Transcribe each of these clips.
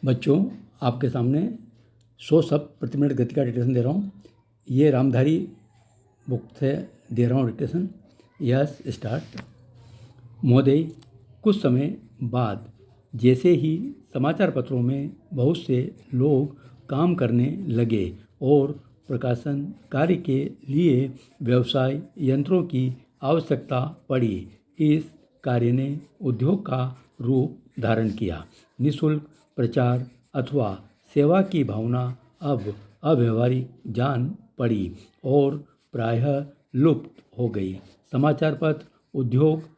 बच्चों, आपके सामने 100 शब्द प्रति मिनट गति का डिक्टेशन दे रहा हूँ। ये रामधारी बुक से दे रहा हूँ डिक्टेशन। Yes start. महोदय, कुछ समय बाद जैसे ही समाचार पत्रों में बहुत से लोग काम करने लगे और प्रकाशन कार्य के लिए व्यवसाय यंत्रों की आवश्यकता पड़ी, इस कार्य ने उद्योग का रूप धारण किया। निःशुल्क प्रचार अथवा सेवा की भावना अब अव्यवहारिक जान पड़ी और प्रायः लुप्त हो गई। समाचार पत्र उद्योग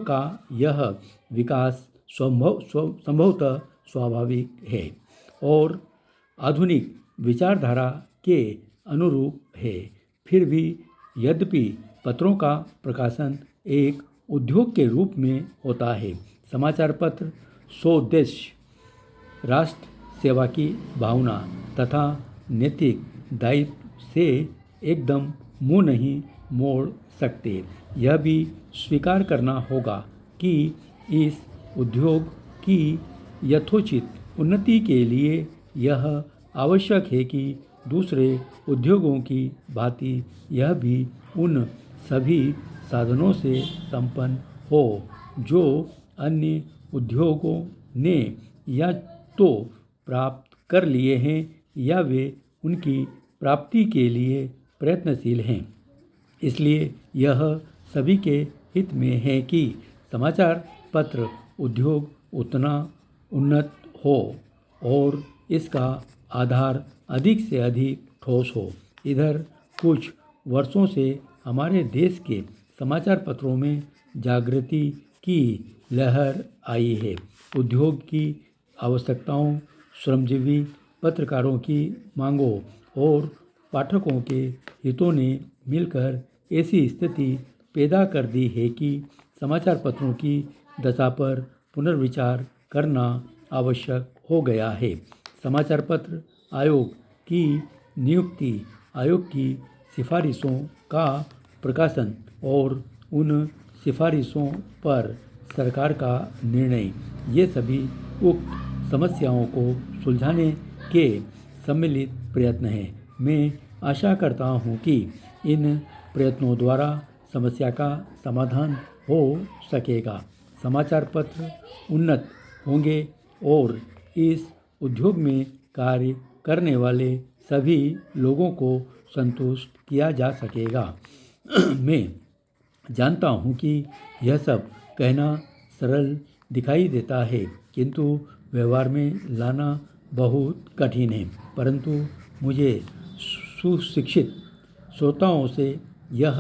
का यह विकास संभवतः स्वाभाविक है और आधुनिक विचारधारा के अनुरूप है। फिर भी यद्यपि पत्रों का प्रकाशन एक उद्योग के रूप में होता है, समाचार पत्र स्वोद्देश्य राष्ट्र सेवा की भावना तथा नैतिक दायित्व से एकदम मुंह नहीं मोड़ सकते। यह भी स्वीकार करना होगा कि इस उद्योग की यथोचित उन्नति के लिए यह आवश्यक है कि दूसरे उद्योगों की भांति यह भी उन सभी साधनों से संपन्न हो जो अन्य उद्योगों ने या तो प्राप्त कर लिए हैं या वे उनकी प्राप्ति के लिए प्रयत्नशील हैं। इसलिए यह सभी के हित में है कि समाचार पत्र उद्योग उतना उन्नत हो और इसका आधार अधिक से अधिक ठोस हो। इधर कुछ वर्षों से हमारे देश के समाचार पत्रों में जागृति की लहर आई है। उद्योग की आवश्यकताओं, श्रमजीवी पत्रकारों की मांगों और पाठकों के हितों ने मिलकर ऐसी स्थिति पैदा कर दी है कि समाचार पत्रों की दशा पर पुनर्विचार करना आवश्यक हो गया है। समाचार पत्र आयोग की नियुक्ति, आयोग की सिफारिशों का प्रकाशन और उन सिफारिशों पर सरकार का निर्णय, ये सभी उक्त समस्याओं को सुलझाने के सम्मिलित प्रयत्न हैं। मैं आशा करता हूँ कि इन प्रयत्नों द्वारा समस्या का समाधान हो सकेगा, समाचार पत्र उन्नत होंगे और इस उद्योग में कार्य करने वाले सभी लोगों को संतुष्ट किया जा सकेगा। मैं जानता हूँ कि यह सब कहना सरल दिखाई देता है, किंतु व्यवहार में लाना बहुत कठिन है। परंतु मुझे सुशिक्षित श्रोताओं से यह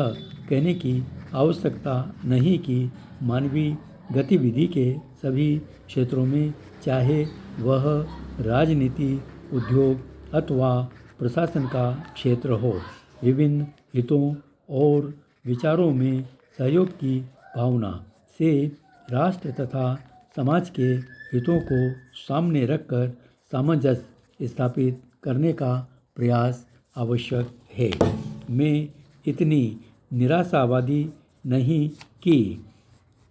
कहने की आवश्यकता नहीं कि मानवीय गतिविधि के सभी क्षेत्रों में, चाहे वह राजनीति, उद्योग अथवा प्रशासन का क्षेत्र हो, विभिन्न हितों और विचारों में सहयोग की भावना से राष्ट्र तथा समाज के हितों को सामने रखकर सामंजस्य स्थापित करने का प्रयास आवश्यक है। मैं इतनी निराशावादी नहीं कि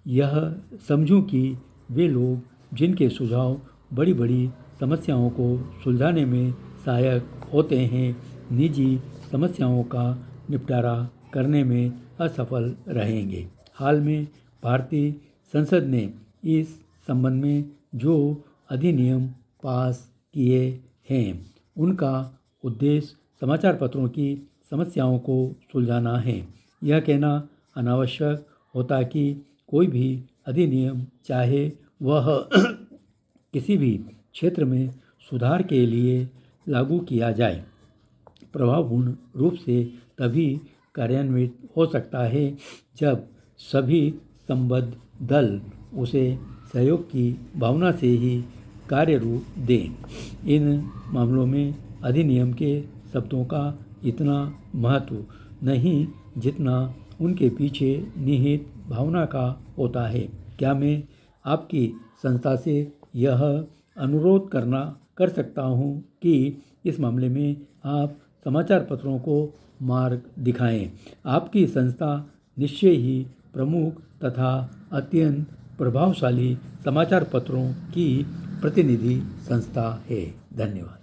यह समझूं कि वे लोग जिनके सुझाव बड़ी बड़ी समस्याओं को सुलझाने में सहायक होते हैं, निजी समस्याओं का निपटारा करने में असफल रहेंगे। हाल में भारतीय संसद ने इस संबंध में जो अधिनियम पास किए हैं, उनका उद्देश्य समाचार पत्रों की समस्याओं को सुलझाना है। यह कहना अनावश्यक होता कि कोई भी अधिनियम, चाहे वह किसी भी क्षेत्र में सुधार के लिए लागू किया जाए, प्रभावपूर्ण रूप से तभी कार्यान्वित हो सकता है जब सभी संबद्ध दल उसे सहयोग की भावना से ही कार्य रूप दें। इन मामलों में अधिनियम के शब्दों का इतना महत्व नहीं जितना उनके पीछे निहित भावना का होता है। क्या मैं आपकी संस्था से यह अनुरोध कर सकता हूँ कि इस मामले में आप समाचार पत्रों को मार्ग दिखाएं। आपकी संस्था निश्चय ही प्रमुख तथा अत्यंत प्रभावशाली समाचार पत्रों की प्रतिनिधि संस्था है। धन्यवाद।